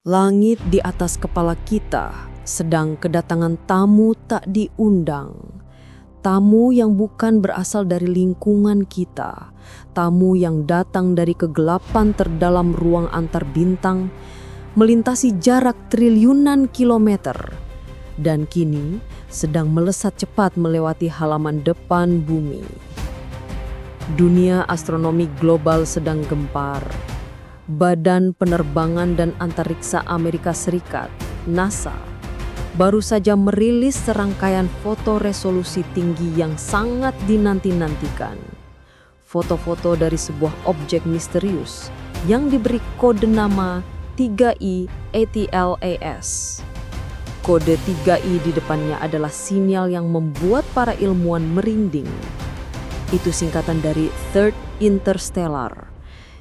Langit di atas kepala kita sedang kedatangan tamu tak diundang. Tamu yang bukan berasal dari lingkungan kita. Tamu yang datang dari kegelapan terdalam ruang antar bintang, melintasi jarak triliunan kilometer. Dan kini sedang melesat cepat melewati halaman depan bumi. Dunia astronomi global sedang gempar. Badan Penerbangan dan Antariksa Amerika Serikat, NASA, baru saja merilis serangkaian foto resolusi tinggi yang sangat dinanti-nantikan. Foto-foto dari sebuah objek misterius yang diberi kode nama 3I ATLAS. Kode 3I di depannya adalah sinyal yang membuat para ilmuwan merinding. Itu singkatan dari Third Interstellar.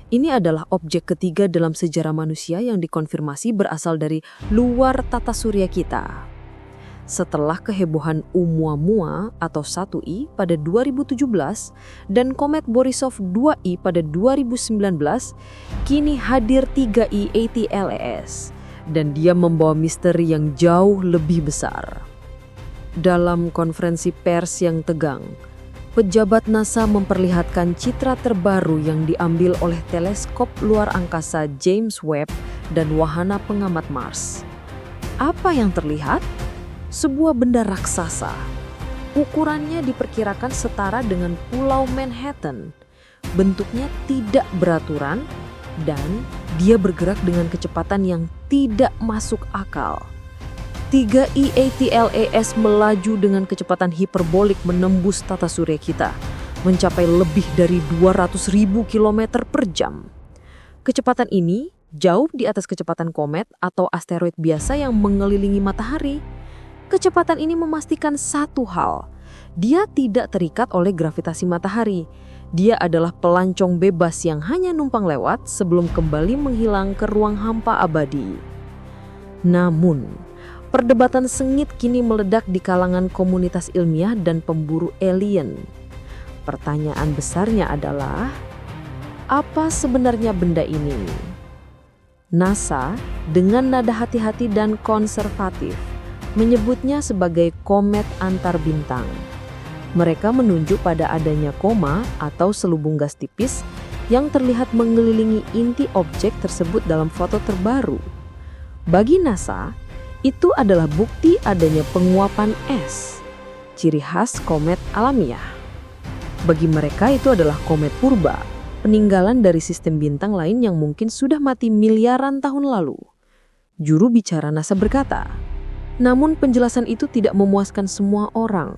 Ini adalah objek ketiga dalam sejarah manusia yang dikonfirmasi berasal dari luar tata surya kita. Setelah kehebohan Oumuamua atau 1I pada 2017 dan komet Borisov 2I pada 2019, kini hadir 3I ATLAS dan dia membawa misteri yang jauh lebih besar. Dalam konferensi pers yang tegang, pejabat NASA memperlihatkan citra terbaru yang diambil oleh teleskop luar angkasa James Webb dan wahana pengamat Mars. Apa yang terlihat? Sebuah benda raksasa. Ukurannya diperkirakan setara dengan Pulau Manhattan. Bentuknya tidak beraturan dan dia bergerak dengan kecepatan yang tidak masuk akal. 3I ATLAS melaju dengan kecepatan hiperbolik menembus tata surya kita, mencapai lebih dari 200.000 km per jam. Kecepatan ini jauh di atas kecepatan komet atau asteroid biasa yang mengelilingi matahari. Kecepatan ini memastikan satu hal, dia tidak terikat oleh gravitasi matahari. Dia adalah pelancong bebas yang hanya numpang lewat sebelum kembali menghilang ke ruang hampa abadi. Namun, perdebatan sengit kini meledak di kalangan komunitas ilmiah dan pemburu alien. Pertanyaan besarnya adalah, apa sebenarnya benda ini? NASA dengan nada hati-hati dan konservatif menyebutnya sebagai komet antar bintang. Mereka menunjuk pada adanya koma atau selubung gas tipis yang terlihat mengelilingi inti objek tersebut dalam foto terbaru. Bagi NASA, itu adalah bukti adanya penguapan es, ciri khas komet alamiah. Bagi mereka itu adalah komet purba, peninggalan dari sistem bintang lain yang mungkin sudah mati miliaran tahun lalu. Juru bicara NASA berkata, namun penjelasan itu tidak memuaskan semua orang.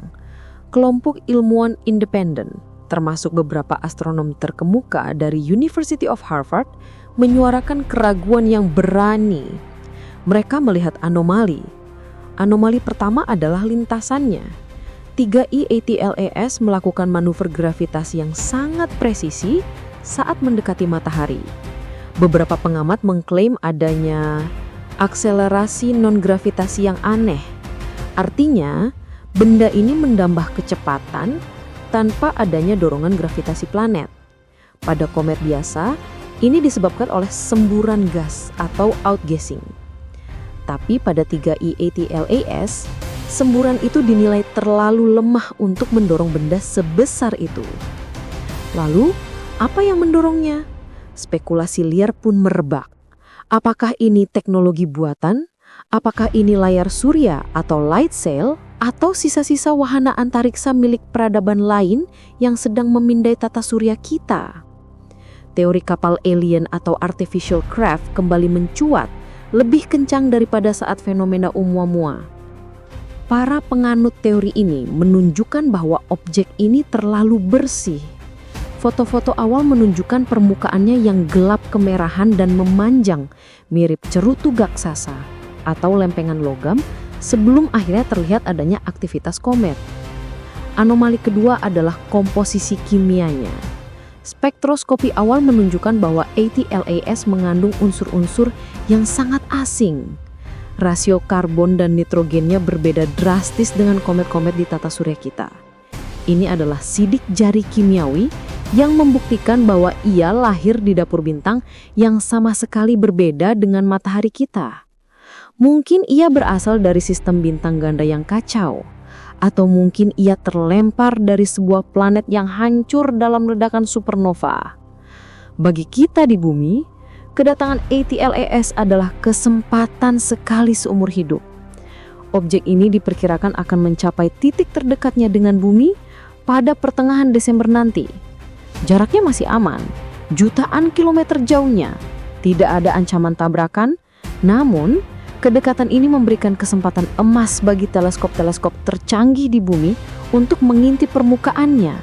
Kelompok ilmuwan independen, termasuk beberapa astronom terkemuka dari University of Harvard, menyuarakan keraguan yang berani. Mereka melihat anomali. Anomali pertama adalah lintasannya. 3I ATLAS melakukan manuver gravitasi yang sangat presisi saat mendekati matahari. Beberapa pengamat mengklaim adanya akselerasi non-gravitasi yang aneh. Artinya, benda ini menambah kecepatan tanpa adanya dorongan gravitasi planet. Pada komet biasa, ini disebabkan oleh semburan gas atau outgassing. Tapi pada 3I ATLAS, semburan itu dinilai terlalu lemah untuk mendorong benda sebesar itu. Lalu, apa yang mendorongnya? Spekulasi liar pun merebak. Apakah ini teknologi buatan? Apakah ini layar surya atau light sail? Atau sisa-sisa wahana antariksa milik peradaban lain yang sedang memindai tata surya kita? Teori kapal alien atau artificial craft kembali mencuat lebih kencang daripada saat fenomena Oumuamua. Para penganut teori ini menunjukkan bahwa objek ini terlalu bersih. Foto-foto awal menunjukkan permukaannya yang gelap kemerahan dan memanjang, mirip cerutu gaksasa atau lempengan logam, sebelum akhirnya terlihat adanya aktivitas komet. Anomali kedua adalah komposisi kimianya. Spektroskopi awal menunjukkan bahwa ATLAS mengandung unsur-unsur yang sangat asing. Rasio karbon dan nitrogennya berbeda drastis dengan komet-komet di tata surya kita. Ini adalah sidik jari kimiawi yang membuktikan bahwa ia lahir di dapur bintang yang sama sekali berbeda dengan matahari kita. Mungkin ia berasal dari sistem bintang ganda yang kacau, atau mungkin ia terlempar dari sebuah planet yang hancur dalam ledakan supernova. Bagi kita di bumi, kedatangan ATLAS adalah kesempatan sekali seumur hidup. Objek ini diperkirakan akan mencapai titik terdekatnya dengan bumi pada pertengahan Desember nanti. Jaraknya masih aman, jutaan kilometer jauhnya, tidak ada ancaman tabrakan, namun kedekatan ini memberikan kesempatan emas bagi teleskop-teleskop tercanggih di bumi untuk mengintip permukaannya.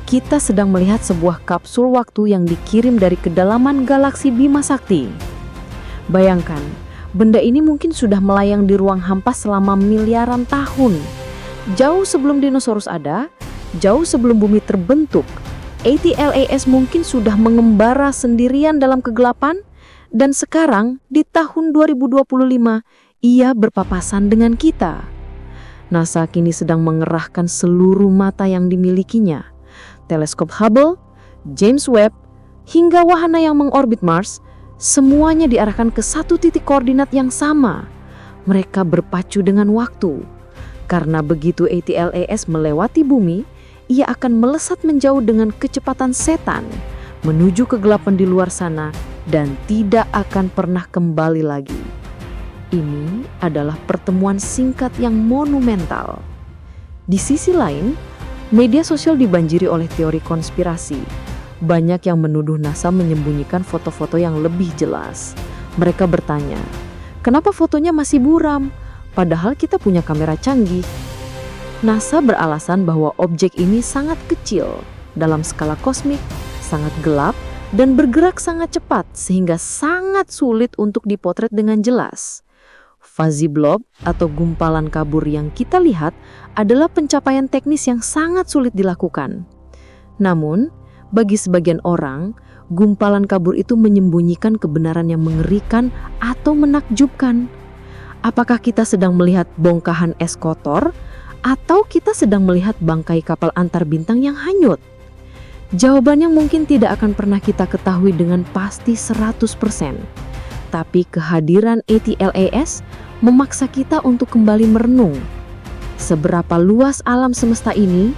Kita sedang melihat sebuah kapsul waktu yang dikirim dari kedalaman galaksi Bima Sakti. Bayangkan, benda ini mungkin sudah melayang di ruang hampa selama miliaran tahun. Jauh sebelum dinosaurus ada, jauh sebelum bumi terbentuk, ATLAS mungkin sudah mengembara sendirian dalam kegelapan, dan sekarang di tahun 2025 ia berpapasan dengan kita. NASA kini sedang mengerahkan seluruh mata yang dimilikinya. Teleskop Hubble, James Webb, hingga wahana yang mengorbit Mars, semuanya diarahkan ke satu titik koordinat yang sama. Mereka berpacu dengan waktu. Karena begitu ATLAS melewati bumi, ia akan melesat menjauh dengan kecepatan setan, menuju kegelapan di luar sana dan tidak akan pernah kembali lagi. Ini adalah pertemuan singkat yang monumental. Di sisi lain, media sosial dibanjiri oleh teori konspirasi. Banyak yang menuduh NASA menyembunyikan foto-foto yang lebih jelas. Mereka bertanya, kenapa fotonya masih buram? Padahal kita punya kamera canggih. NASA beralasan bahwa objek ini sangat kecil dalam skala kosmik, sangat gelap, dan bergerak sangat cepat sehingga sangat sulit untuk dipotret dengan jelas. Fuzzy blob atau gumpalan kabur yang kita lihat adalah pencapaian teknis yang sangat sulit dilakukan. Namun, bagi sebagian orang, gumpalan kabur itu menyembunyikan kebenaran yang mengerikan atau menakjubkan. Apakah kita sedang melihat bongkahan es kotor, atau kita sedang melihat bangkai kapal antar bintang yang hanyut? Jawabannya mungkin tidak akan pernah kita ketahui dengan pasti 100%. Tapi kehadiran ATLAS memaksa kita untuk kembali merenung. Seberapa luas alam semesta ini,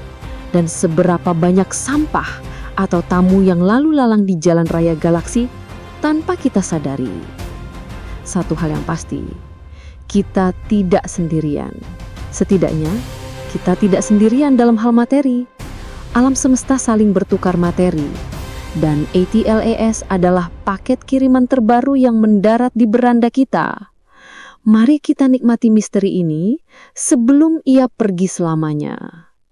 dan seberapa banyak sampah atau tamu yang lalu lalang di jalan raya galaksi tanpa kita sadari. Satu hal yang pasti, kita tidak sendirian. Setidaknya, kita tidak sendirian dalam hal materi. Alam semesta saling bertukar materi, dan ATLAS adalah paket kiriman terbaru yang mendarat di beranda kita. Mari kita nikmati misteri ini sebelum ia pergi selamanya.